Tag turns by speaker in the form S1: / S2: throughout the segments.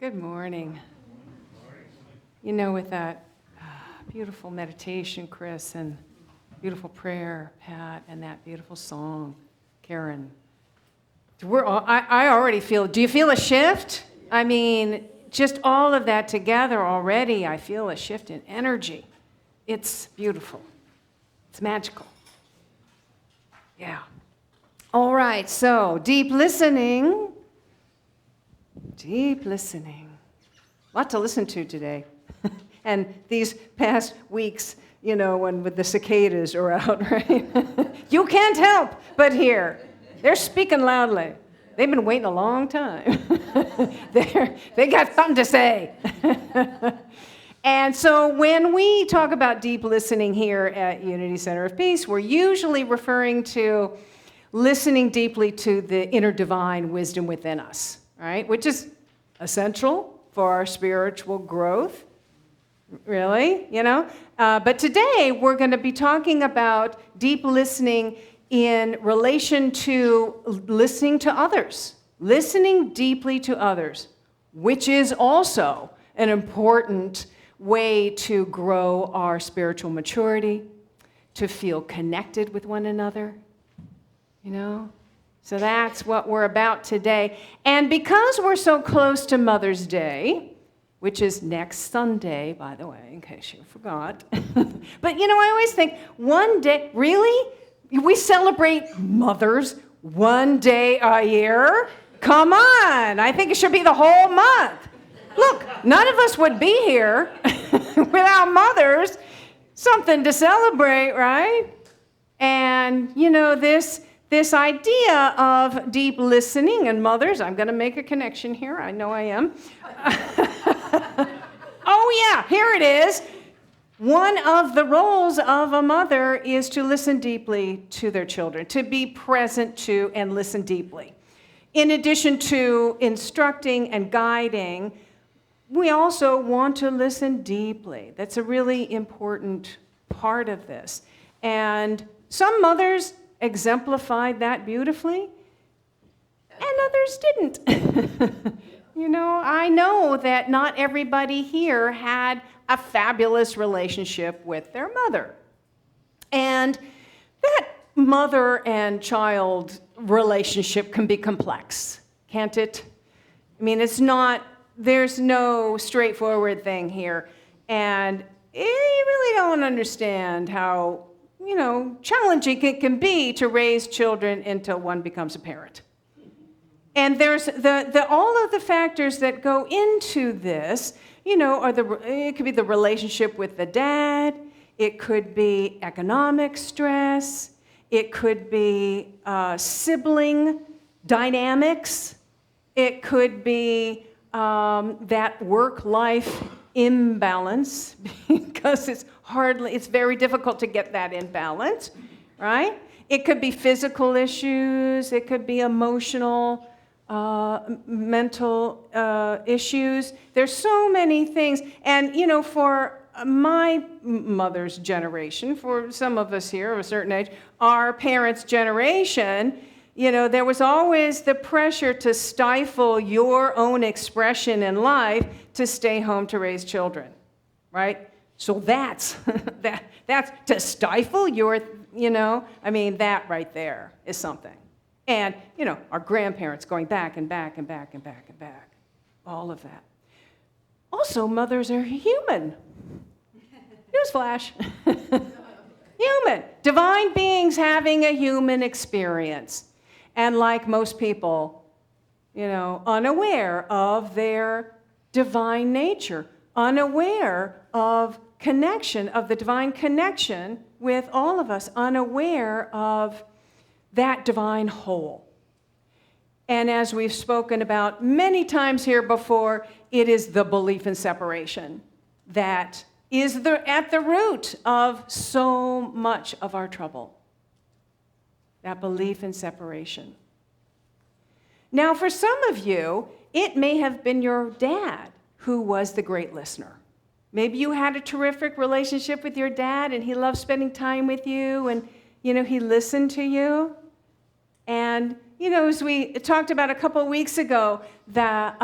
S1: Good morning. You know, with that beautiful meditation, Chris, and beautiful prayer, Pat, and that beautiful song, Karen, I already feel, do you feel a shift? I mean, just all of that together already, I feel a shift in energy. It's beautiful. It's magical. Yeah. All right, so deep listening. Deep listening. A lot to listen to today. And these past weeks, you know, when with the cicadas are out, right? You can't help but hear. They're speaking loudly. They've been waiting a long time. They got something to say. And so when we talk about deep listening here at Unity Center of Peace, we're usually referring to listening deeply to the inner divine wisdom within us, right? Which is essential for our spiritual growth, really, you know? But today we're going to be talking about deep listening in relation to listening to others, listening deeply to others, which is also an important way to grow our spiritual maturity, to feel connected with one another, you know? So that's what we're about today. And because we're so close to Mother's Day, which is next Sunday, by the way, in case you forgot. But, you know, I always think, one day, really? We celebrate mothers one day a year? Come on, I think it should be the whole month. Look, none of us would be here without mothers. Something to celebrate, right? And, you know, this idea of deep listening and mothers, I'm going to make a connection here. I know I am. Oh, yeah, here it is. One of the roles of a mother is to listen deeply to their children, to be present to and listen deeply. In addition to instructing and guiding, we also want to listen deeply. That's a really important part of this. And some mothers exemplified that beautifully, and others didn't. You know, I know that not everybody here had a fabulous relationship with their mother. And that mother and child relationship can be complex, can't it? I mean, there's no straightforward thing here. And you really don't understand how, you know, challenging it can be to raise children until one becomes a parent. And there's all of the factors that go into this, you know, it could be the relationship with the dad, it could be economic stress, it could be sibling dynamics, it could be that work-life imbalance, because it's very difficult to get that in balance, right? It could be physical issues, it could be emotional, mental issues. There's so many things. And, you know, for my mother's generation, for some of us here of a certain age, our parents' generation, you know, there was always the pressure to stifle your own expression in life to stay home to raise children, right? So that's that's to stifle your, you know, I mean, that right there is something. And, you know, our grandparents going back and back and back and back and back, all of that. Also, mothers are human. Newsflash. Human. Divine beings having a human experience. And like most people, you know, unaware of their divine nature, unaware of connection, of the divine connection with all of us, unaware of that divine whole. And as we've spoken about many times here before, it is the belief in separation that is at the root of so much of our trouble. That belief in separation. Now, for some of you, it may have been your dad who was the great listener. Maybe you had a terrific relationship with your dad and he loved spending time with you and, you know, he listened to you. And, you know, as we talked about a couple of weeks ago, that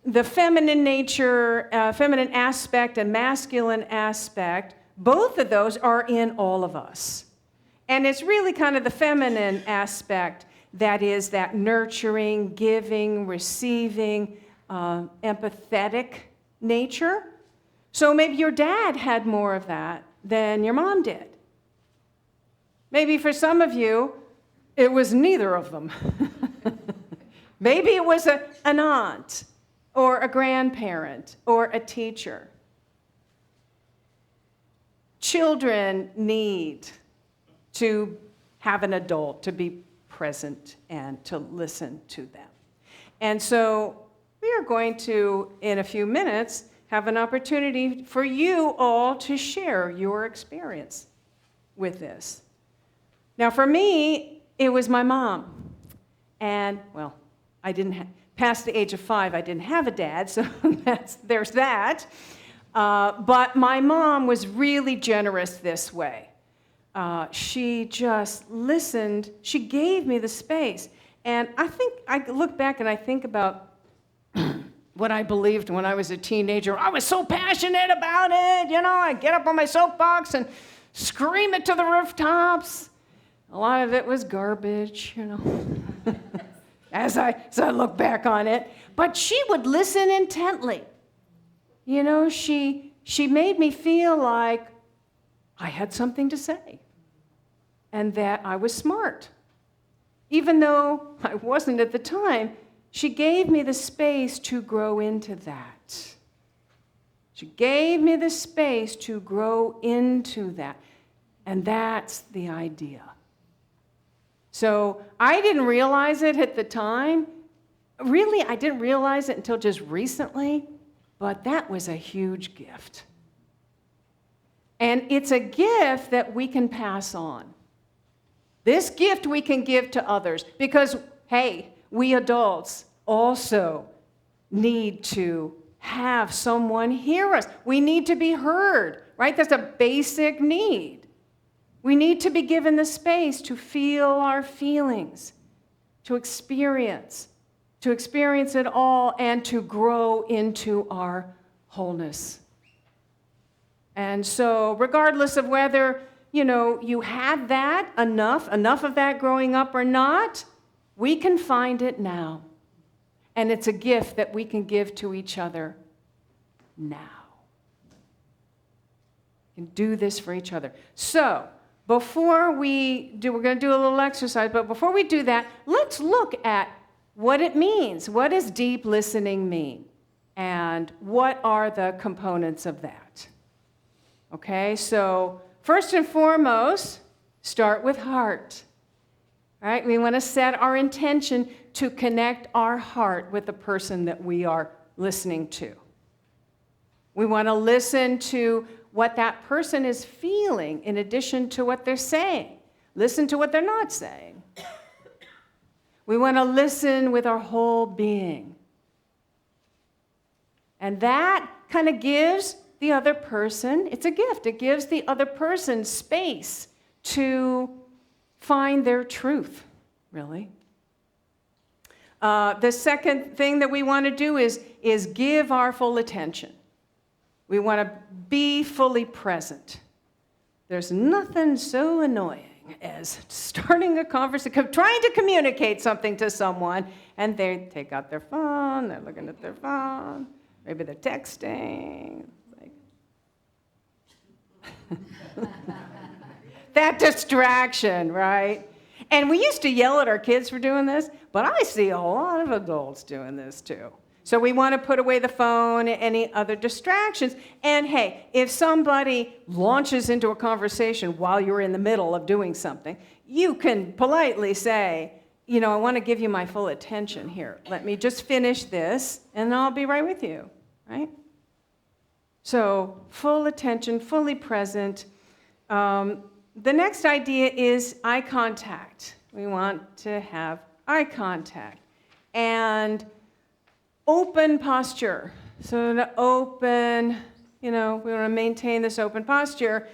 S1: the feminine nature, feminine aspect and masculine aspect, both of those are in all of us. And it's really kind of the feminine aspect that is that nurturing, giving, receiving, empathetic nature. So maybe your dad had more of that than your mom did. Maybe for some of you, it was neither of them. Maybe it was an aunt or a grandparent or a teacher. Children need to have an adult to be present and to listen to them. And so we are going to, in a few minutes, have an opportunity for you all to share your experience with this. Now, for me, it was my mom. And, well, I didn't past the age of 5, I didn't have a dad, so there's that. But my mom was really generous this way. She just listened. She gave me the space. And I think, I look back and I think about what I believed when I was a teenager. I was so passionate about it. You know, I'd get up on my soapbox and scream it to the rooftops. A lot of it was garbage, you know, as I look back on it. But she would listen intently. You know, she made me feel like I had something to say and that I was smart. Even though I wasn't at the time, she gave me the space to grow into that. She gave me the space to grow into that. And that's the idea. So I didn't realize it at the time. Really, I didn't realize it until just recently, but that was a huge gift. And it's a gift that we can pass on. This gift we can give to others because, hey, we adults also need to have someone hear us. We need to be heard, right? That's a basic need. We need to be given the space to feel our feelings, to experience it all, and to grow into our wholeness. And so regardless of whether, you know, you had that, enough of that growing up or not, we can find it now. And it's a gift that we can give to each other now. We can do this for each other. So, before we do, we're going to do a little exercise, but before we do that, let's look at what it means. What does deep listening mean? And what are the components of that? Okay, so first and foremost, start with heart. All right, we want to set our intention to connect our heart with the person that we are listening to. We want to listen to what that person is feeling in addition to what they're saying. Listen to what they're not saying. We want to listen with our whole being. And that kind of gives the other person, it's a gift, it gives the other person space to find their truth, really. The second thing that we want to do is give our full attention. We want to be fully present. There's nothing so annoying as starting a conversation, trying to communicate something to someone, and they take out their phone, they're looking at their phone, maybe they're texting. That distraction, right? And we used to yell at our kids for doing this, but I see a lot of adults doing this too. So we want to put away the phone, any other distractions. And hey, if somebody launches into a conversation while you're in the middle of doing something, you can politely say, you know, I want to give you my full attention here. Let me just finish this, and I'll be right with you, right? So full attention, fully present. The next idea is eye contact. We want to have eye contact. And open posture. So to open, you know, we want to maintain this open posture.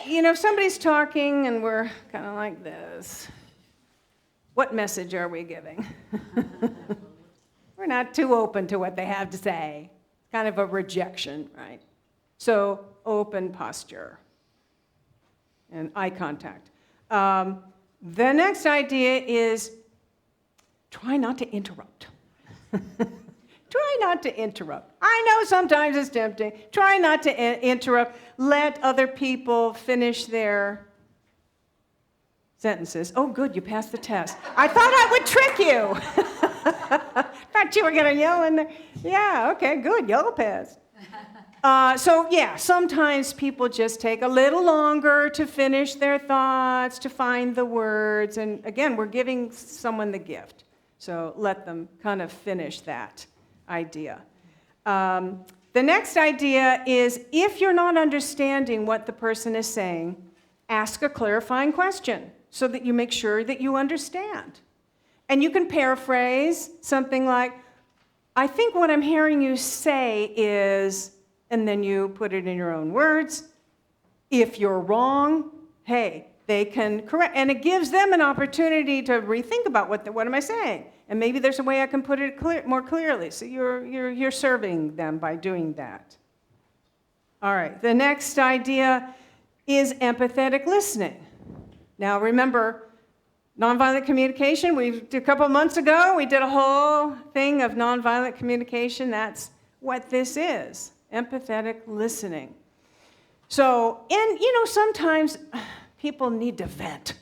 S1: You know, if somebody's talking and we're kind of like this, what message are we giving? We're not too open to what they have to say. Kind of a rejection, right? So open posture and eye contact. The next idea is try not to interrupt. Try not to interrupt. I know sometimes it's tempting. Try not to interrupt. Let other people finish their sentences. Oh, good, you passed the test. I thought I would trick you. Thought you were going to yell in there. Yeah, okay, good, y'all passed. Sometimes people just take a little longer to finish their thoughts, to find the words. And again, we're giving someone the gift. So let them kind of finish that idea. The next idea is if you're not understanding what the person is saying, ask a clarifying question so that you make sure that you understand. And you can paraphrase something like, I think what I'm hearing you say is, and then you put it in your own words. If you're wrong, hey, they can correct. And it gives them an opportunity to rethink about what am I saying? And maybe there's a way I can put it more clearly. So you're serving them by doing that. All right, the next idea is empathetic listening. Now remember, nonviolent communication, a couple of months ago, we did a whole thing of nonviolent communication. That's what this is, empathetic listening. So, sometimes people need to vent.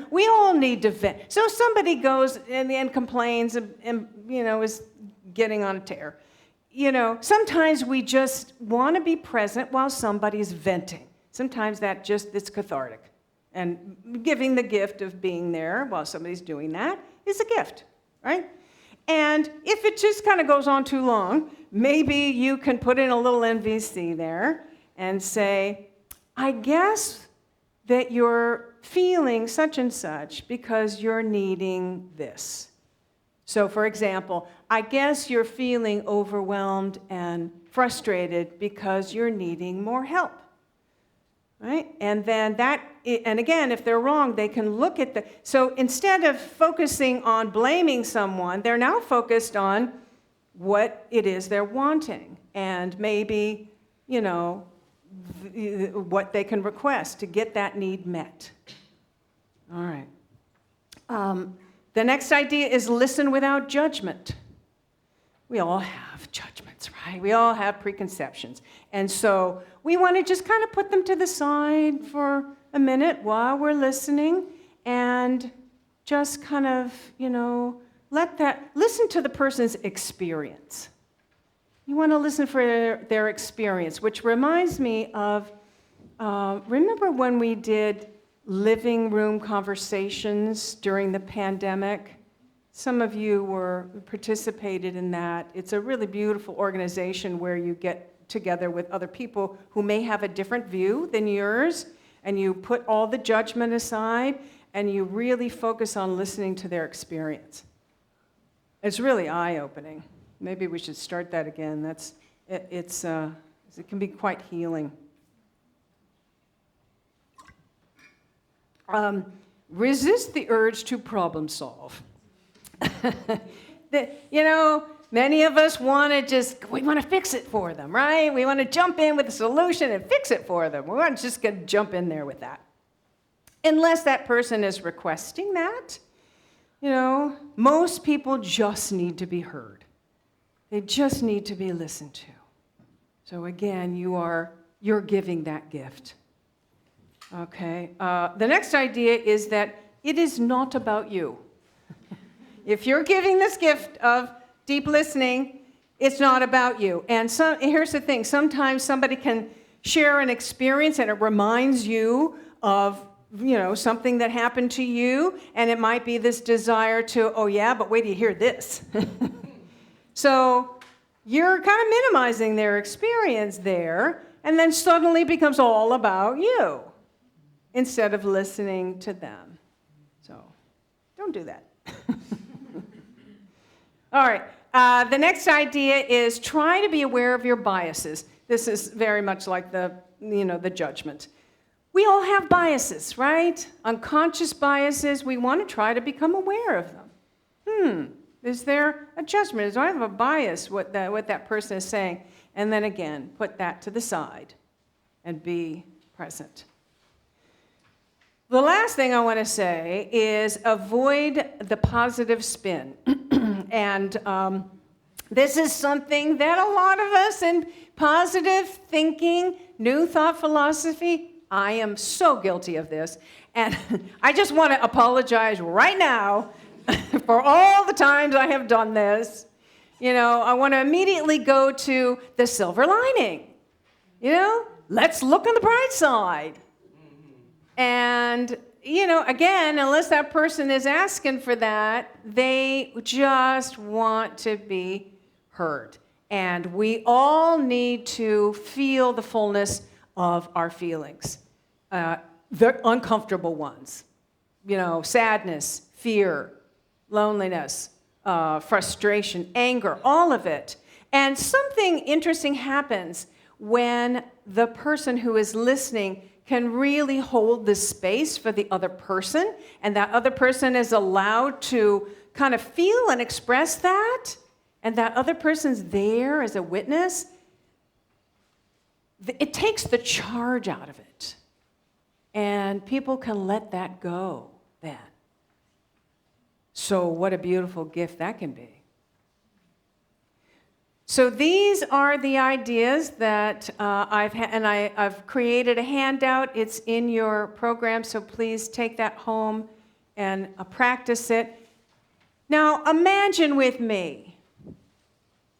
S1: We all need to vent. So somebody goes and complains and is getting on a tear. Sometimes we just want to be present while somebody's venting. Sometimes it's cathartic. And giving the gift of being there while somebody's doing that is a gift, right? And if it just kind of goes on too long, maybe you can put in a little NVC there and say, I guess that you're feeling such and such because you're needing this. So for example, I guess you're feeling overwhelmed and frustrated because you're needing more help. Right? And then and again, if they're wrong, they can look at so instead of focusing on blaming someone, they're now focused on what it is they're wanting and maybe, what they can request to get that need met. All right. The next idea is listen without judgment. We all have judgments, right? We all have preconceptions. And so we want to just kind of put them to the side for a minute while we're listening and just kind of, listen to the person's experience. You want to listen for their experience, which reminds me of, remember when we did living room conversations during the pandemic? Some of you participated in that. It's a really beautiful organization where you get together with other people who may have a different view than yours, and you put all the judgment aside, and you really focus on listening to their experience. It's really eye-opening. Maybe we should start that again. It can be quite healing. Resist the urge to problem solve. Many of us we want to fix it for them, right? We want to jump in with a solution and fix it for them. We want to just jump in there with that. Unless that person is requesting that, most people just need to be heard. They just need to be listened to. So again, you're giving that gift. Okay. The next idea is that it is not about you. If you're giving this gift of deep listening, it's not about you. And here's the thing. Sometimes somebody can share an experience and it reminds you of, something that happened to you. And it might be this desire to, oh yeah, but wait till you hear this. So you're kind of minimizing their experience there. And then suddenly it becomes all about you instead of listening to them. So don't do that. All right, the next idea is try to be aware of your biases. This is very much like the judgment. We all have biases, right? Unconscious biases. We want to try to become aware of them. Is there a judgment? Do I have a bias what that person is saying? And then again, put that to the side and be present. The last thing I want to say is avoid the positive spin. And this is something that a lot of us in positive thinking, new thought philosophy, I am so guilty of this. And I just want to apologize right now for all the times I have done this. I want to immediately go to the silver lining. Let's look on the bright side. And, again, unless that person is asking for that, they just want to be heard. And we all need to feel the fullness of our feelings, the uncomfortable ones, sadness, fear, loneliness, frustration, anger, all of it. And something interesting happens when the person who is listening can really hold the space for the other person, and that other person is allowed to kind of feel and express that, and that other person's there as a witness. It takes the charge out of it, and people can let that go then. So what a beautiful gift that can be. So these are the ideas that I've created a handout. It's in your program, so please take that home and practice it. Now imagine with me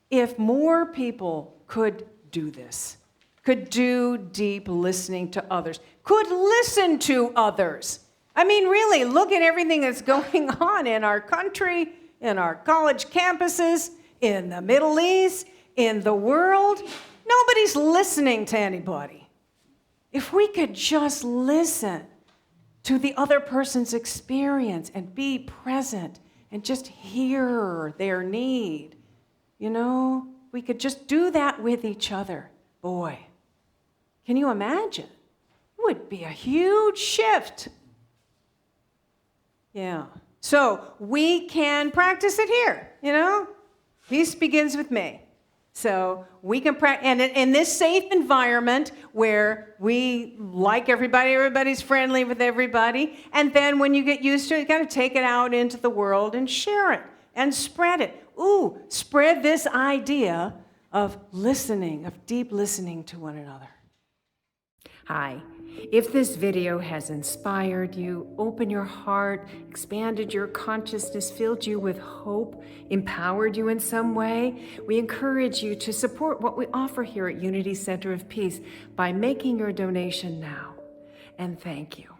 S1: if more people could do this, could do deep listening to others, could listen to others. I mean, really, look at everything that's going on in our country, in our college campuses, in the Middle East, in the world. Nobody's listening to anybody. If we could just listen to the other person's experience and be present and just hear their need, we could just do that with each other. Boy, can you imagine? It would be a huge shift. Yeah. So we can practice it here, Peace begins with me. So we can practice, and in this safe environment where we like everybody, everybody's friendly with everybody, and then when you get used to it, you got to take it out into the world and share it and spread it. Spread this idea of listening, of deep listening to one another.
S2: Hi. If this video has inspired you, opened your heart, expanded your consciousness, filled you with hope, empowered you in some way, we encourage you to support what we offer here at Unity Center of Peace by making your donation now. And thank you.